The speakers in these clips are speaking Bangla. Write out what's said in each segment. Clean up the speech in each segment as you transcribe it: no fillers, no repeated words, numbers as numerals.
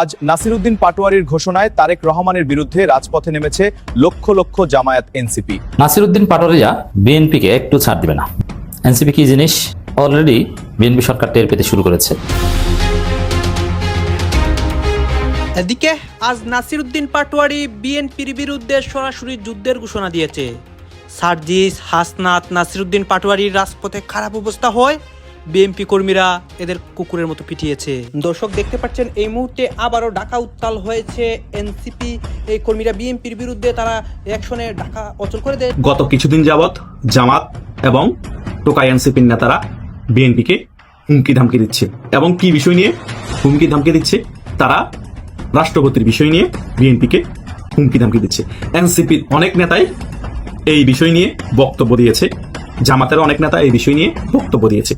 আজ নাসিরউদ্দিন পাটোয়ারির ঘোষণায় তারেক রহমানের বিরুদ্ধে রাজপথে নেমেছে লক্ষ লক্ষ জামায়াত এনসিপি। নাসিরউদ্দিন পাটোয়ারিরা বিএনপিকে একটু ছাড় দিবে না। এনসিপি কি জিনিস অলরেডি বিএনপি সরকার টের পেতে শুরু করেছে। এদিকে আজ নাসিরউদ্দিন পাটোয়ারি বিএনপির বিরুদ্ধে সরাসরি যুদ্ধের ঘোষণা দিয়েছে। সার্জিস, হাসনাত, নাসিরউদ্দিন পাটোয়ারির রাজপথে খারাপ অবস্থা হয়, বিএনপি কর্মীরা এদের কুকুরের মতো পিটিয়েছে। দর্শক দেখতে পাচ্ছেন এই মুহূর্তে আবারও ঢাকা উত্তাল হয়েছে। এনসিপি এই কর্মীরা বিএনপির বিরুদ্ধে তারা অ্যাকশনে ঢাকা অচল করে দেয়। গত কিছুদিন যাবৎ জামাত এবং টোকাই এনসিপির নেতারা বিএনপিকে হুমকি ধামকি দিচ্ছে। এবং কি বিষয় নিয়ে হুমকি ধামকি দিচ্ছে? তারা রাষ্ট্রপতির বিষয় নিয়ে বিএনপিকে হুমকি ধামকি দিচ্ছে। এনসিপির অনেক নেতাই এই বিষয় নিয়ে বক্তব্য দিয়েছে, জামাতের অনেক নেতা এই বিষয় নিয়ে বক্তব্য দিয়েছে।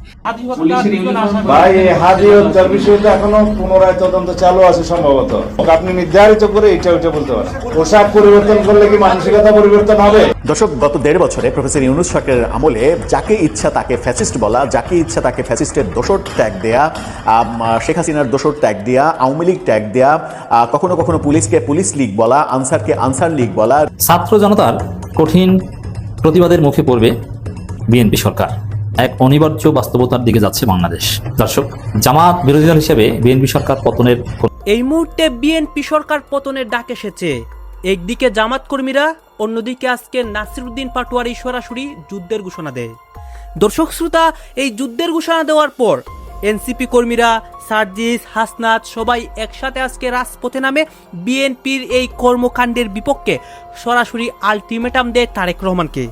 ভাই হাদি হত্যার বিষয়টা এখনো পুনরায় তদন্ত চালু আছে সম্ভবত। আপনি নির্ধারিত করে এটা ওইটা বলতে পারেন। পোশাক পরিবর্তন করলে কি মানসিকতা পরিবর্তন হবে? দর্শক, গত 1.5 বছরে প্রফেসর ইউনূস সরকারের আমলে যাকে ইচ্ছা তাকে ফ্যাসিস্ট বলা, যাকে ইচ্ছা তাকে ফ্যাসিস্টের দোসর ট্যাগ দেয়া, শেখ হাসিনার দোসর ট্যাগ দেয়া, আওয়ামী লীগ ট্যাগ দেয়া, কখনো কখনো পুলিশকে পুলিশ লীগ বলা, আনসারকে আনসার লীগ বলা। ছাত্র জনতার কঠিন প্রতিবাদের মুখে পড়বে বিএনপি সরকার। এক অনিবার্য বাস্তবতার দিকে যাচ্ছে বাংলাদেশ। দর্শক, জামাত বিরোধী দল হিসেবে বিএনপি সরকার পতনের এই মুহূর্তে বিএনপি সরকার পতনের ডাক এসেছে। একদিকে জামাত কর্মীরা, অন্যদিকে আজকে নাসিরউদ্দিন পাটোয়ারি সরাসরি যুদ্ধের ঘোষণা দেয়। দর্শক শ্রোতা, এই যুদ্ধের ঘোষণা দেওয়ার পর এনসিপি কর্মীরা, সার্জিস, হাসনাত সবাই একসাথে আজকে রাজপথে নামে বিএনপির এই কর্মকাণ্ডের বিপক্ষে সরাসরি আলটিমেটাম দেয় তারেক রহমানকে।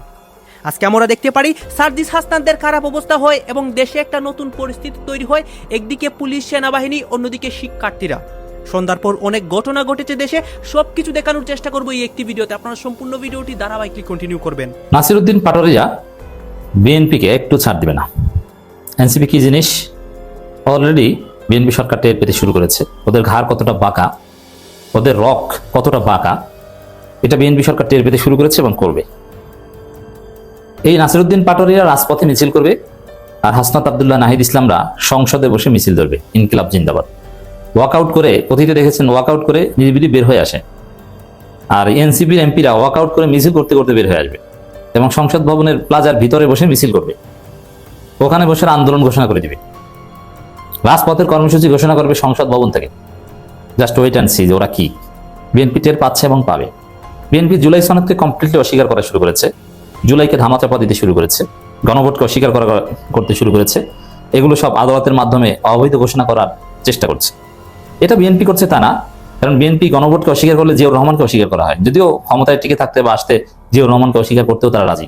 আজকে আমরা দেখতে পারি সার্জিস, হাসনাতদের খারাপ অবস্থা হয় এবং দেশে একটা নতুন পরিস্থিতি তৈরি হয়। একদিকে পুলিশ, সেনাবাহিনী, অন্যদিকে শিক্ষার্থীরা। সন্ধ্যার পর অনেক ঘটনা ঘটেছে দেশে, সবকিছু দেখানোর চেষ্টা করবো এই একটি ভিডিওতে। আপনারা সম্পূর্ণ ভিডিওটি ধারাবাহিকলি কন্টিনিউ করবেন। নাসিরউদ্দিন পাটোয়ারিরা বিএনপিকে একটু ছাড় দিবে না। এনসিপি কি জিনিস অলরেডি বিএনপি সরকার টের পেতে শুরু করেছে। ওদের ঘাড় কতটা বাঁকা, ওদের রক কতটা বাঁকা, এটা বিএনপি সরকার টের পেতে শুরু করেছে এবং করবে। এই নাসিরউদ্দিন পাটোয়ারিরা রাজপথে মিছিল করবে, আর হাসনাত আব্দুল্লাহ, নাহিদ ইসলামরা সংসদে বসে মিছিল ধরবে, ইনকিলাব জিন্দাবাদ। ওয়াকআউট করে, অতীতে দেখেছেন ওয়াকআউট করে নিরিবিলি বের হয়ে আসে, আর এনসিপির এমপিরা ওয়াকআউট করে মিছিল করতে করতে বের হয়ে আসবে এবং সংসদ ভবনের প্লাজার ভিতরে বসে মিছিল করবে। ওখানে বসে আন্দোলন ঘোষণা করে দিবে, রাজপথের কর্মসূচি ঘোষণা করবে সংসদ ভবন থেকে। জাস্ট ওয়েট অ্যান্ড সি যে ওরা কি। বিএনপি টের পাচ্ছে এবং পাবে। বিএনপি জুলাই সনদকে কমপ্লিটলি অস্বীকার করা শুরু করেছে, জুলাইকে ধামাচাপা দিতে শুরু করেছে, গণভোটকে অস্বীকার করতে শুরু করেছে। এগুলো সব আদালতের মাধ্যমে অবৈধ ঘোষণা করার চেষ্টা করছে। এটা বিএনপি করছে তা না, কারণ বিএনপি গণভোটকে অস্বীকার করলে জিয়াউর রহমানকে অস্বীকার করা হয়। যদিও ক্ষমতায় টিকে থাকতে বা আসতে জিয়াউর রহমানকে অস্বীকার করতেও তারা রাজি,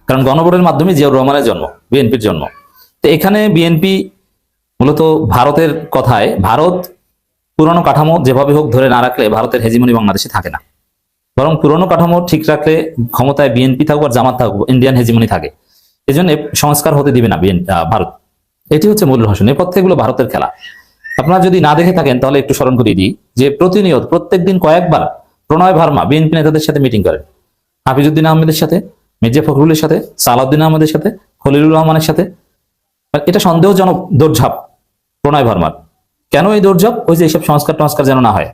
কারণ গণভোটের মাধ্যমে জিয়াউর রহমানের জন্ম, বিএনপির জন্ম। তো এখানে বিএনপি মূলত ভারতের কথায়, ভারত পুরনো কাঠামো যেভাবে হোক ধরে না রাখলে ভারতের হেজিমনি বাংলাদেশে থাকে না, বরং পুরনো কাঠামো ঠিক রাখলে ক্ষমতায় বিএনপি থাকুক আর জামাত থাকুক, ইন্ডিয়ান হেজিমনি থাকে। এই জন্য সংস্কার হতে দিবে না ভারত। এটি হচ্ছে মূল রহস্য। নেপথ্যে এগুলো ভারতের খেলা। আপনারা যদি না দেখে থাকেন তাহলে একটু স্মরণ করিয়ে দিই যে প্রতিনিয়ত প্রত্যেকদিন কয়েকবার প্রণয় ভার্মা বিএনপি নেতাদের সাথে মিটিং করেন, হাফিজউদ্দিন আহমেদের সাথে, মির্জা ফখরুলের সাথে, সালাউদ্দিন আহমেদের সাথে, খলিলুর রহমানের সাথে। এটা সন্দেহজনক দৌড়ঝাঁপ প্রণয় ভার্মার। কেন এই দৌড়ঝাঁপ? ওই যে এইসব সংস্কার যেন না হয়।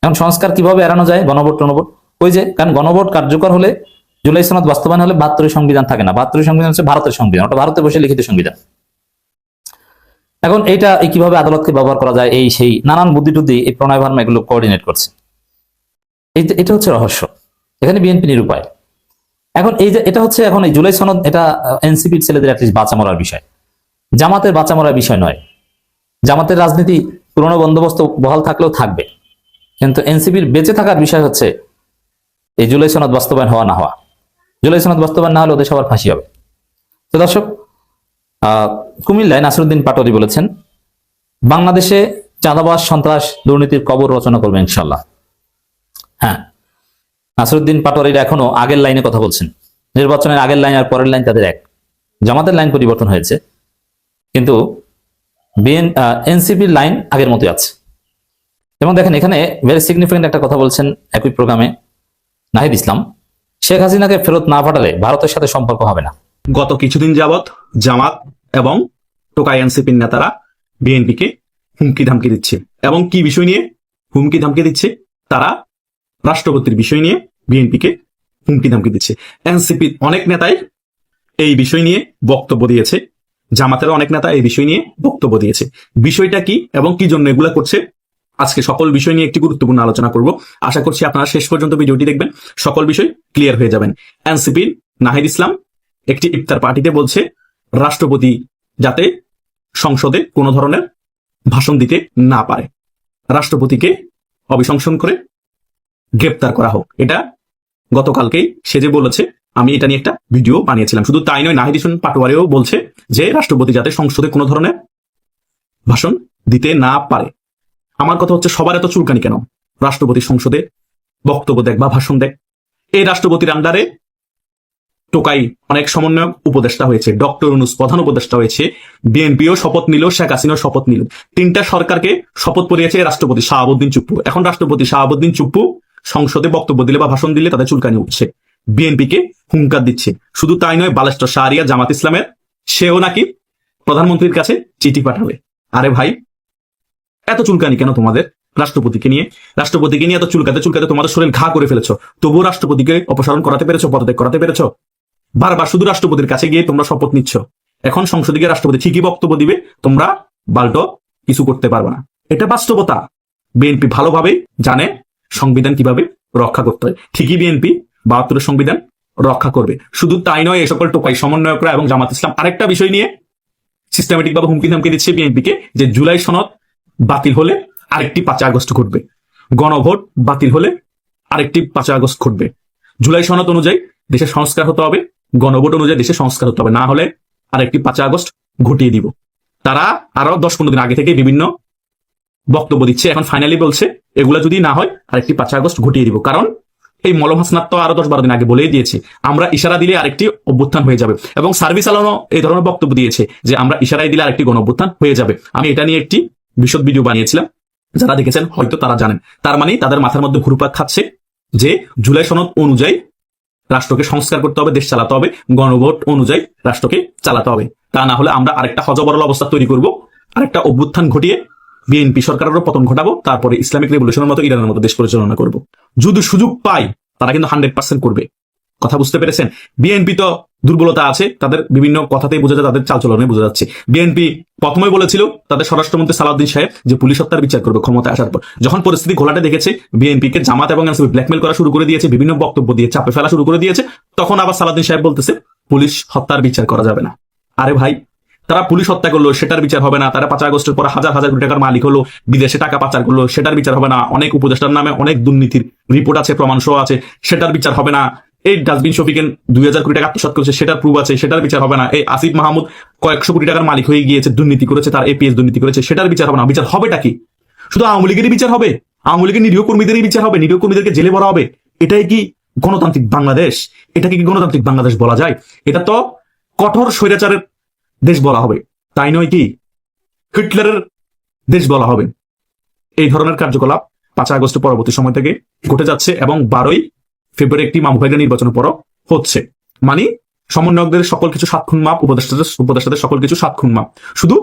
এখন সংস্কার কিভাবে এড়ানো যায়? গণভোট টনভোট, ওই যে, কারণ গণভোট কার্যকর হলে, জুলাই সনদ বাস্তবায়ন হলে 72 সংবিধান থাকে না। 72 সংবিধান হচ্ছে ভারতের সংবিধান, ওটা ভারতে বসে লিখিত সংবিধান। এখন এইটা কিভাবে আদালতকে ব্যবহার করা যায়, এই সেই নানান বুদ্ধি টুদ্ধি এই প্রণয় ভার্মা এগুলো কোঅর্ডিনেট করছে। এটা হচ্ছে রহস্য। এখানে বিএনপি নিরুপায়। এখন এই যে এটা হচ্ছে, এখন এই জুলাই সনদ, এটা এনসিপির ছেলেদের অ্যাটলিস্ট বাঁচা মরার বিষয়, জামাতের বাঁচা মরার বিষয় নয়। জামাতের রাজনীতি পুরনো বন্দোবস্ত বহাল থাকলেও থাকবে, কিন্তু এনসিপির বেঁচে থাকার বিষয় হচ্ছে এই জুলাই সনদ বাস্তবায়ন হওয়া না হওয়া। জুলাই সনদ বাস্তবায়ন না হলে ওদের সবার ফাঁসি হবে। তো দর্শক, কুমিল্লায় নাসিরউদ্দিন পাটোয়ারি বলেছেন, বাংলাদেশে চাঁদাবাজ, সন্ত্রাস, দুর্নীতির কবর রচনা করবে ইনশাল্লাহ। হ্যাঁ, নাসিরউদ্দিন পাটোয়ারিরা এখনো আগের লাইনে কথা বলছেন। নির্বাচনের আগের লাইন আর পরের লাইন তাদের এক। জামাতের লাইন পরিবর্তন হয়েছে, কিন্তু এনসিপির লাইন আগের মতোই আছে। এবং দেখেন, এখানে ভেরি সিগনিফিকেন্ট একটা কথা বলছেন একই প্রোগ্রামে নাহিদ ইসলাম, শেখ হাসিনাকে ফেরত না পাঠালে ভারতের সাথে সম্পর্ক হবে না। গত কিছুদিন যাবৎ জামাত এবং টোকাই এনসিপির নেতারা বিএনপিকে হুমকি ধামকি দিচ্ছে এবং কি বিষয় নিয়ে হুমকি ধামকি দিচ্ছে? তারা রাষ্ট্রপতির বিষয় নিয়ে বিএনপিকে হুমকি ধামকি দিচ্ছে। এনসিপির অনেক নেতাই এই বিষয় নিয়ে বক্তব্য দিয়েছে, জামাতের অনেক নেতা এই বিষয় নিয়ে বক্তব্য দিয়েছে। বিষয়টা কি এবং কি জন্য এগুলা করছে, আজকে সকল বিষয় নিয়ে একটি গুরুত্বপূর্ণ আলোচনা করব। আশা করছি আপনারা শেষ পর্যন্ত ভিডিওটি দেখবেন, সকল বিষয় ক্লিয়ার হয়ে যাবেন। এনসিপির নাহিদ ইসলাম একটি ইফতার পার্টিতে বলছে রাষ্ট্রপতি যাতে সংসদে কোনো ধরনের ভাষণ দিতে না পারে, রাষ্ট্রপতিকে অভিশংসন করে গ্রেপ্তার করা হোক। এটা গতকালকেই সে যে বলেছে, আমি এটা নিয়ে একটা ভিডিও বানিয়েছিলাম। শুধু তাই নয়, নাহিদ ইসলাম পাটোয়ারিও বলছে যে রাষ্ট্রপতি যাতে সংসদে কোনো ধরনের ভাষণ দিতে না পারে। আমার কথা হচ্ছে, সবার এত চুলকানি কেন? রাষ্ট্রপতি সংসদে বক্তব্য দেখ বা ভাষণ দেখ। এই রাষ্ট্রপতির আন্ডারে টোকাই অনেক সমন্বয়ক উপদেষ্টা হয়েছে, ডক্টর ইউনূস প্রধান উপদেষ্টা হয়েছে, বিএনপিও শপথ নিল, শেখ হাসিনাও শপথ নিল। তিনটা সরকারকে শপথ পড়িয়েছে রাষ্ট্রপতি শাহাবুদ্দিন চুপ্পু। এখন রাষ্ট্রপতি শাহাবুদ্দিন চুপ্পু সংসদে বক্তব্য দিলে বা ভাষণ দিলে তাদের চুলকানি উঠছে, বিএনপিকে হুঙ্কার দিচ্ছে। শুধু তাই নয়, বালেস্টর শাহরিয়া জামাত ইসলামের সেও নাকি প্রধানমন্ত্রীর কাছে চিঠি পাঠাবে। আরে ভাই, এত চুলকানি কেন তোমাদের রাষ্ট্রপতিকে নিয়ে? রাষ্ট্রপতিকে নিয়ে এত চুলকাতে চুলকাতে তোমাদের শরীর ঘা করে ফেলেছো, তবুও রাষ্ট্রপতিকে অপসারণ করাতে পেরেছো, পদত্যাগ করাতে পেরেছো? বারবার শুধু রাষ্ট্রপতির কাছে গিয়ে তোমরা শপথ নিচ্ছ। এখন সংসদে গিয়ে রাষ্ট্রপতি ঠিকই বক্তব্য দিবে, তোমরা বাল্টো কিছু করতে পারবে না। এটা বাস্তবতা। বিএনপি ভালোভাবে জানে সংবিধান কিভাবে রক্ষা করতে হয়। ঠিকই বিএনপি ৭২ সংবিধান রক্ষা করবে। শুধু তাই নয়, এই সকল টোকাই সমন্বয়করা এবং জামাত ইসলাম আরেকটা বিষয় নিয়ে সিস্টেমেটিক ভাবে হুমকি ধামকি দিচ্ছে বিএনপিকে, যে জুলাই সনদ বাতিল হলে আরেকটি ৫ আগস্ট ঘটবে, গণভোট বাতিল হলে আরেকটি ৫ আগস্ট ঘটবে। জুলাই সনদ অনুযায়ী দেশের সংস্কার হতে হবে, গণভোট অনুযায়ী দেশের সংস্কার হতে হবে, না হলে আরেকটি ৫ আগস্ট ঘটিয়ে দিব। তারা আরো ১০-১৫ দিন আগে থেকে বিভিন্ন বক্তব্য দিচ্ছে, এখন ফাইনালি বলছে এগুলা যদি না হয় আরেকটি ৫ আগস্ট ঘটিয়ে দিব। কারণ এই মলম হাসনাত তো আরো ১০-১২ দিন আগে বলেই দিয়েছে আমরা ইশারা দিলে আরেকটি অভ্যুত্থান হয়ে যাবে, এবং সার্ভিস আলানো এই ধরনের বক্তব্য দিয়েছে যে আমরা ইশারায় দিলে আরেকটি গণ অভ্যুত্থান হয়ে যাবে। আমি এটা নিয়ে একটি বিশদ ভিডিও বানিয়েছিলাম, যারা দেখেছেন হয়তো তারা জানেন। তার মানে তাদের মাথার মধ্যে ঘুরপাক খাচ্ছে যে জুলাই সনদ অনুযায়ী রাষ্ট্রকে সংস্কার করতে হবে, দেশ চালাতে হবে, গণভোট অনুযায়ী রাষ্ট্রকে চালাতে হবে। তা না হলে আমরা আরেকটা হযবরল অবস্থা তৈরি করব, আরেকটা অভ্যুত্থান ঘটিয়ে বিএনপি সরকারেরও পতন ঘটাবো, তারপরে ইসলামিক রেভলিউশনের মতো ইরানের মতো দেশ পরিচালনা করব। যদি সুযোগ পায় তারা কিন্তু 100% করবে। কথা বুঝতে পেরেছেন? বিএনপি তো দুর্বলতা আছে, তাদের বিভিন্ন কথাতেই বোঝা যায়, তাদের চালচলনে বোঝা যাচ্ছে। বিএনপি প্রথমে বলেছিল তাদের স্বরাষ্ট্রমন্ত্রী সালাউদ্দিন সাহেব যে পুলিশ হত্যার বিচার করবে ক্ষমতায় আসার পর। যখন পরিস্থিতি ঘোলাটে দেখেছে, বিএনপিকে জামাত এবং এনসিপি ব্ল্যাকমেল করা শুরু করে দিয়েছে, বিভিন্ন বক্তব্য দিয়ে চাপে ফেলা শুরু করে দিয়েছে, তখন আবার সালাউদ্দিন সাহেব বলতেছে পুলিশ হত্যার বিচার করা যাবে না। আরে ভাই, তারা পুলিশ হত্যা করলো সেটার বিচার হবে না, তারা ৫ আগস্টের পর হাজার হাজার কোটি টাকার মালিক হলো, বিদেশে টাকা পাচার করলো সেটার বিচার হবে না, অনেক উপদেষ্টার নামে অনেক দুর্নীতির রিপোর্ট আছে, প্রমাণ সহ আছে, সেটার বিচার হবে না, এই ডাস্টবিন শফিকেন ২০০০ কোটি টাকা আত্মসাৎ করেছে সেটার প্রুফ আছে, সেটার বিচার হবে না, এই আসিফ মাহমুদ কয়েকশো কোটি টাকার মালিক হয়ে গিয়েছে, দুর্নীতি করেছে, তার এপিএস দুর্নীতি করেছে, সেটার বিচার হবে না। বিচার হবেটা কি? শুধু আওয়ামী লীগেরই বিচার হবে? আওয়ামী লীগের নিরীহ কর্মীদেরই বিচার হবে? নিরীহ কর্মীদেরকে জেলে ভরা হবে? এটাই কি গণতান্ত্রিক বাংলাদেশ? এটাকে কি গণতান্ত্রিক বাংলাদেশ বলা যায়? এটা তো কঠোর স্বৈরাচারের দেশ বলা হবে, তাই নয় কি? হিটলারের দেশ বলা হবে। এই ধরনের কার্যকলাপ ৫ আগস্ট পরবর্তী সময় থেকে ঘটে যাচ্ছে, এবং ১২ই ফেব্রুয়ারি একটি মামুফাইডা নির্বাচনের পরও হচ্ছে। মানে সমন্বয়কদের সকল কিছু ৭ খুন মাপ, উপদেষ্টাদের সকল কিছু ৭ খুন মাপ। শুধু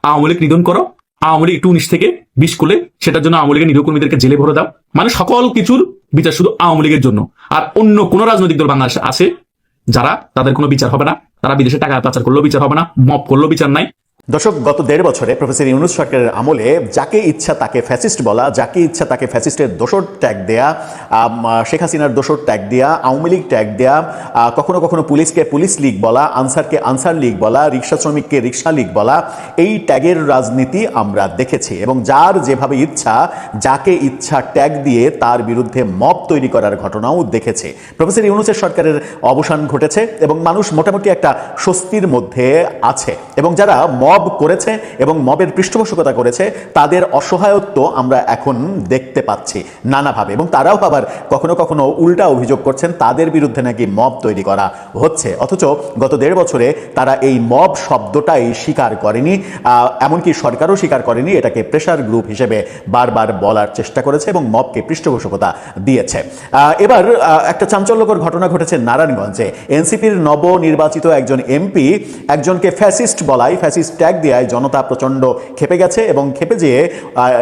আওয়ামী লীগ নিধন করো, আওয়ামী লীগ একটু ১৯ থেকে ২০ করলে সেটার জন্য আওয়ামী লীগের নিরীহ কর্মীদেরকে জেলে ভরে দাও। মানে সকল কিছুর বিচার শুধু আওয়ামী লীগের জন্য, আর অন্য কোন রাজনৈতিক দল বাংলাদেশে আছে যারা তাদের কোনো বিচার হবে না, তারা বিদেশে টাকা পাচার করলেও বিচার হবে না, মব করলেও বিচার নাই। দর্শক, গত ১.৫ বছরে প্রফেসর ইউনূস সরকারের আমলে যাকে ইচ্ছা তাকে ফ্যাসিস্ট বলা, যাকে ইচ্ছা তাকে ফ্যাসিস্টের দোসর ট্যাগ দেয়া, শেখ হাসিনার দোসর ট্যাগ দেয়া, আওয়ামী লীগ ট্যাগ দেয়া, কখনো কখনো পুলিশকে পুলিশ লীগ বলা, আনসারকে আনসার লীগ বলা, রিক্সা শ্রমিককে রিক্সা লীগ বলা, এই ট্যাগের রাজনীতি আমরা দেখেছি। এবং যার যেভাবে ইচ্ছা, যাকে ইচ্ছা ট্যাগ দিয়ে তার বিরুদ্ধে মব তৈরি করার ঘটনাও দেখেছে। প্রফেসর ইউনূসের সরকারের অবসান ঘটেছে এবং মানুষ মোটামুটি একটা স্বস্তির মধ্যে আছে, এবং যারা মব করেছে এবং মবের পৃষ্ঠপোষকতা করেছে তাদের অসহায়ত্ব আমরা এখন দেখতে পাচ্ছি নানাভাবে, এবং তারাও আবার কখনো কখনো উল্টা অভিযোগ করছেন তাদের বিরুদ্ধে নাকি মব তৈরি করা হচ্ছে। অথচ গত ১.৫ বছরে তারা এই মব শব্দটাই স্বীকার করেনি, এমনকি সরকারও স্বীকার করেনি, এটাকে প্রেসার গ্রুপ হিসেবে বারবার বলার চেষ্টা করেছে এবং মবকে পৃষ্ঠপোষকতা দিয়েছে। দিচ্ছে। এবার একটা চাঞ্চল্যকর ঘটনা ঘটেছে নারায়ণগঞ্জে। এনসিপির নবনির্বাচিত একজন এমপি একজনকে ফ্যাসিস্ট বলাই, ফ্যাসিস্ট ট্যাগ দেওয়ায় জনতা প্রচণ্ড ক্ষেপে গেছে এবং ক্ষেপে যেয়ে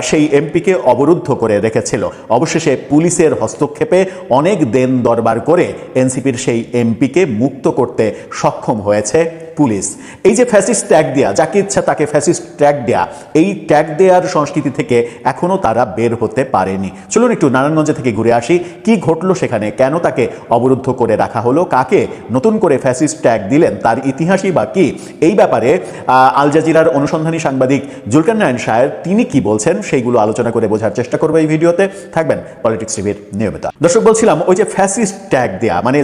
সেই এমপিকে অবরুদ্ধ করে রেখেছিল। অবশেষে পুলিশের হস্তক্ষেপে অনেক দেন দরবার করে এনসিপির সেই এমপিকে মুক্ত করতে সক্ষম হয়েছে পুলিশ। এই যে ফ্যাসিস্ট ট্যাগ দেয়া, যাকে ইচ্ছা তাকে ফ্যাসিস্ট ট্যাগ দেয়া, এই ট্যাগ দেওয়ার সংস্কৃতি থেকে এখনো তারা বের হতে পারেনি। চলুন একটু নারায়ণগঞ্জে থেকে ঘুরে আসি, কি ঘটলো সেখানে, কেন তাকে অবরুদ্ধ করে রাখা হলো, কাকে নতুন করে ফ্যাসিস্ট ট্যাগ দিলেন, তার ইতিহাসই বা কি। এই ব্যাপারে আল জাজিরার অনুসন্ধানী সাংবাদিক জুলকার নারায়ণ শাহের তিনি কি বলছেন সেইগুলো আলোচনা করে বোঝার চেষ্টা করবো এই ভিডিওতে। থাকবেন পলিটিক্স টিভির নিয়মিত দর্শক। বলছিলাম ওই যে ফ্যাসিস্ট ট্যাগ দেয়া, মানে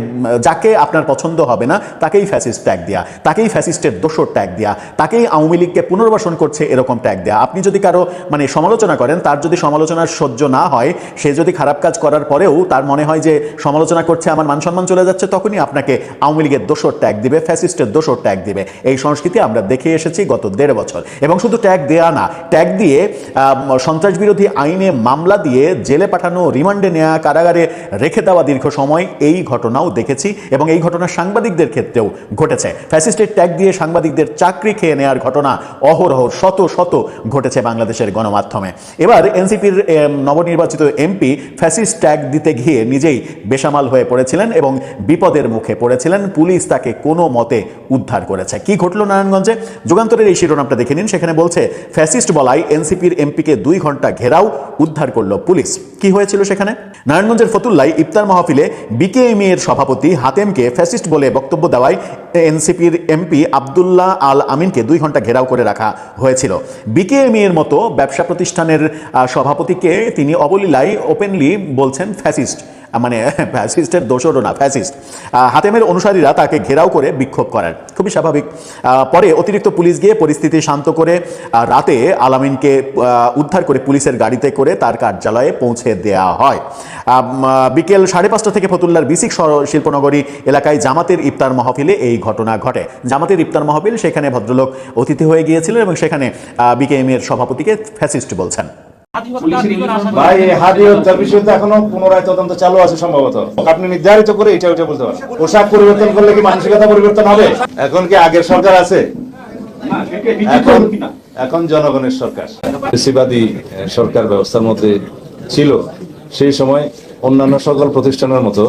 যাকে আপনার পছন্দ হবে না তাকেই ফ্যাসিস্ট ট্যাগ দেয়া, তাকেই ফ্যাসিস্টের দোসর ট্যাগ দেয়া, তাকেই আওয়ামী লীগকে পুনর্বাসন করছে এরকম ট্যাগ দেয়া। আপনি যদি কারো মানে সমালোচনা করেন, তার যদি সমালোচনার সহ্য না হয়, সে যদি খারাপ কাজ করার পরেও তার মনে হয় যে সমালোচনা করছে আমার মান সম্মান চলে যাচ্ছে, তখনই আপনাকে আওয়ামী লীগের দোসর ট্যাগ দিবে, ফ্যাসিস্টের দোসর ট্যাগ দিবে। এই সংস্কৃতি আমরা দেখে এসেছি গত 1.5 বছর। এবং শুধু ট্যাগ দেয়া না, ট্যাগ দিয়ে সন্ত্রাস বিরোধী আইনে মামলা দিয়ে জেলে পাঠানো, রিমান্ডে নেওয়া, কারাগারে রেখে দেওয়া দীর্ঘ সময়, এই ঘটনাও দেখেছি এবং এই ঘটনা সাংবাদিকদের ক্ষেত্রেও ঘটেছে। ফ্যাসিস্টের ট্যাগ দিয়ে সাংবাদিকদের চাকরি খেয়ে নেওয়ার ঘটনা অহরহ শত শত ঘটেছে বাংলাদেশের গণমাধ্যমে। এবার এনসিপির নবনির্বাচিত এমপি ফ্যাসিস্ট ট্যাগ দিতে গিয়ে নিজেই বেসামাল হয়ে পড়েছিলেন এবং বিপদের মুখে পড়েছিলেন। পুলিশ তাকে কোনো মতে উদ্ধার করেছে। কি ঘটলো নারায়ণগঞ্জে? যুগান্তরের এই শিরোনামটা দেখে নিন। সেখানে বলছে ফ্যাসিস্ট বলাই এনসিপির এমপিকে 2 ঘন্টা ঘেরাও, উদ্ধার করলো পুলিশ। কি হয়েছিল সেখানে? নারায়ণগঞ্জের ফতুল্লায় ইফতার মাহফিলে বিকেএমই এর সভাপতি হাতেমকে ফ্যাসিস্ট বলে বক্তব্য দেওয়ায় এনসিপির এমপি আব্দুল্লাহ আল আমিনকে 2 ঘন্টা ঘেরাও করে রাখা হয়েছিল। বিকেএমই এর মতো ব্যবসা প্রতিষ্ঠানের সভাপতিকে তিনি অবলীলায় ওপেনলি বলছেন ফ্যাসিস্ট, মানে ফ্যাসিস্টের দোষরও না, ফ্যাসিস্ট। হাতেমের অনুসারীরা তাকে ঘেরাও করে বিক্ষোভ করেন, খুবই স্বাভাবিক। পরে অতিরিক্ত পুলিশ গিয়ে পরিস্থিতি শান্ত করে রাতে আলামিনকে উদ্ধার করে পুলিশের গাড়িতে করে তার কার্যালয়ে পৌঁছে দেওয়া হয়। বিকেল 5:30 থেকে ফতুল্লার বিসিক শিল্পনগরী এলাকায় জামাতের ইফতার মাহফিলে এই ঘটনা ঘটে। জামাতের ইফতার মাহফিল, সেখানে ভদ্রলোক অতিথি হয়ে গিয়েছিলেন এবং সেখানে বিকেএমই এর সভাপতিকে ফ্যাসিস্ট বলছেন। ভাই এই হাদি হত্যার বিষয়ে তো এখনো পুনরায় তদন্ত চালু আছে সম্ভবত। আপনি নির্ধারিত করে এটা ওইটা বলতে পারেন। পোশাক পরিবর্তন করলে কি মানসিকতা পরিবর্তন হবে? এখন কি আগের সরকার আছে? এখন জনগণের সরকার। ফ্যাসিবাদী সরকার ব্যবস্থার মধ্যে ছিল, সেই সময় অন্যান্য সকল প্রতিষ্ঠানের মতো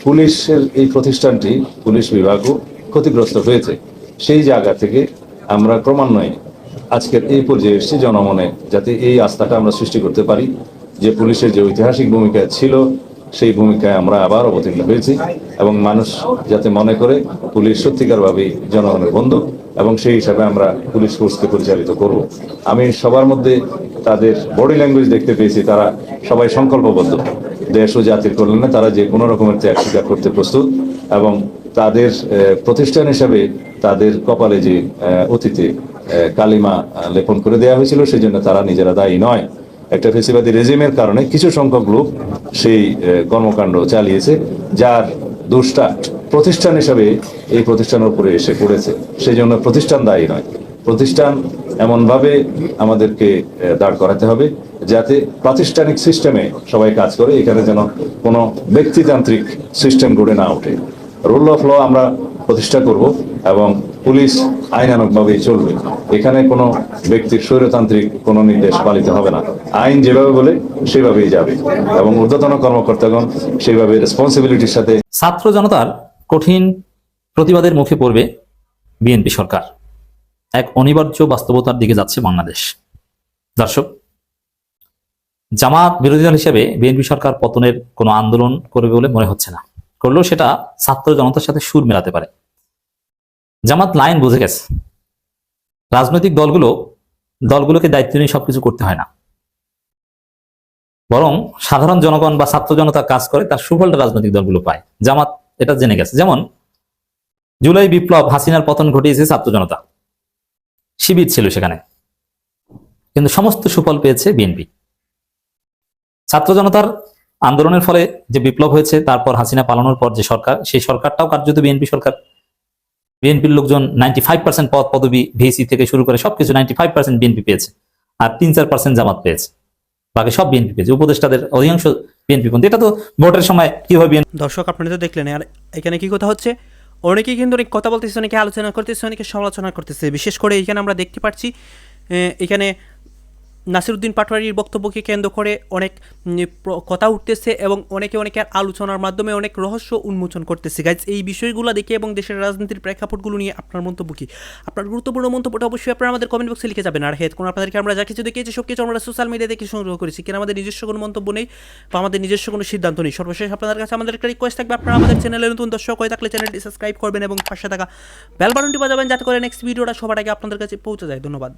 পুলিশের এই প্রতিষ্ঠানটি, পুলিশ বিভাগও ক্ষতিগ্রস্ত হয়েছে। সেই জায়গা থেকে আমরা ক্রমান্বয়ে আজকের এই পর্যায়ে এসেছি, জনমনে যাতে এই আস্থাটা আমরা সৃষ্টি করতে পারি যে পুলিশের যে ঐতিহাসিক ভূমিকা ছিল সেই ভূমিকায় আমরা আবার অবতীর্ণ হয়েছি এবং মানুষ যাতে মনে করে পুলিশ সত্যিকারভাবেই জনগণের বন্ধু এবং সেই হিসাবে আমরা পুলিশ ফোর্সকে পরিচালিত করব। আমি সবার মধ্যে তাদের বডি ল্যাঙ্গুয়েজ দেখতে পেয়েছি, তারা সবাই সংকল্পবদ্ধ দেশ ও জাতির কল্যাণে তারা যে কোনো রকমের ত্যাগ স্বীকার করতে প্রস্তুত এবং তাদের প্রতিষ্ঠান হিসাবে তাদের কপালে যে অতীতে কালিমা লেপন করে দেওয়া হয়েছিল সেই জন্য তারা নিজেরা দায়ী নয়। একটা ফ্যাসিবাদী রেজিমের কারণে কিছু সংখ্যক লোক সেই কর্মকাণ্ড চালিয়েছে, যার দোষটা প্রতিষ্ঠান হিসাবে এই প্রতিষ্ঠানের উপরে এসে পড়েছে। সেই জন্য প্রতিষ্ঠান দায়ী নয়। প্রতিষ্ঠান এমনভাবে আমাদেরকে দাঁড় করাতে হবে যাতে প্রাতিষ্ঠানিক সিস্টেমে সবাই কাজ করে, এখানে যেন কোনো ব্যক্তিতান্ত্রিক সিস্টেম গড়ে না ওঠে। রুল অফ ল আমরা প্রতিষ্ঠা করব এবং পুলিশ আইনানুগভাবেই চলবে। এখানে কোনো ব্যক্তির স্বৈরতান্ত্রিক কোনো নির্দেশ পালিত হবে না। আইন যেভাবে বলে সেভাবেই যাবে এবং ঊর্ধ্বতন কর্মকর্তাগণ সেইভাবে রেসপন্সিবিলিটির সাথে। ছাত্র জনতার কঠিন প্রতিবাদের মুখে পড়বে বিএনপি সরকার। এক অনিবার্য বাস্তবতার দিকে যাচ্ছে বাংলাদেশ। দর্শক, জামাত বিরোধী দল হিসেবে বিএনপি সরকার পতনের কোনো আন্দোলন করবে বলে মনে হচ্ছে না। করলেও সেটা ছাত্র জনতার সাথে সুর মেলাতে পারে। জামাত লাইন বুঝে গেছে, রাজনৈতিক দলগুলোকে দায়িত্ব নিয়ে সবকিছু করতে হয় না, বরং সাধারণ জনগণ বা ছাত্র জনতা কাজ করে, তার সুফলটা রাজনৈতিক দলগুলো পায়। জামাত এটা জেনে গেছে। যেমন জুলাই বিপ্লব, হাসিনার পতন ঘটিয়েছে ছাত্র জনতা, শিবির ছিল সেখানে, কিন্তু সমস্ত সুফল পেয়েছে বিএনপি। ছাত্র জনতার আন্দোলনের ফলে যে বিপ্লব হয়েছে, তারপর হাসিনা পালানোর পর যে সরকার, সেই সরকারটাও কার্যত বিএনপি সরকার। বিএনপির লোকজন 95% পদ পদবি ভিসি থেকে শুরু করে সবকিছু 95% বিএনপি পেয়েছে, আর 3-4% জামাত পেয়েছে, বাকি সব বিএনপি পেয়েছে। উপদেষ্টাদের অধিকাংশ বিএনপি পন্থী। এটা তো ভোটের সময় কিভাবে বিএনপি দর্শক আপনারা তো দেখলেন, আর এখানে কি কথা হচ্ছে, অনেকেই কিন্তু অনেক কথা বলতেছে, অনেকে আলোচনা করতেছে, অনেকে সমালোচনা করতেছে। বিশেষ করে এখানে আমরা দেখতে পাচ্ছি এখানে নাসিরউদ্দিন পাটোয়ারির বক্তব্যকে কেন্দ্র করে অনেক কথা উঠতেছে এবং অনেকে আলোচনার মাধ্যমে অনেক রহস্য উন্মোচন করতেছে। গাইজ, এই বিষয়গুলো দেখে এবং দেশের রাজনীতির প্রেক্ষাপটগুলো নিয়ে আপনার মন্তব্য কি? আপনার গুরুত্বপূর্ণ মন্তব্যটা অবশ্যই আপনারা আমাদের কমেন্ট বক্সে লিখে যাবেন। আর কোনো আপনাদেরকে আমরা যা কিছু দেখিয়েছি সব কিছু আমরা সোশ্যাল মিডিয়া থেকে সংগ্রহ করেছি, কেন আমাদের নিজস্ব কোনো মন্তব্য নেই বা আমাদের নিজস্ব কোনো সিদ্ধান্ত নেই। সর্বশেষ আপনাদের কাছে আমাদের একটা রিকোয়েস্ট থাকবে, আপনারা আমাদের চ্যানেলে নতুন দর্শক হয়ে থাকলে চ্যানেলটি সাবস্ক্রাইব করবেন এবং পাশে থাকা বেল বাটনটি বাজাবেন, যাতে করে নেক্সট ভিডিওটা সবার আগে আপনাদের কাছে পৌঁছে যায়। ধন্যবাদ।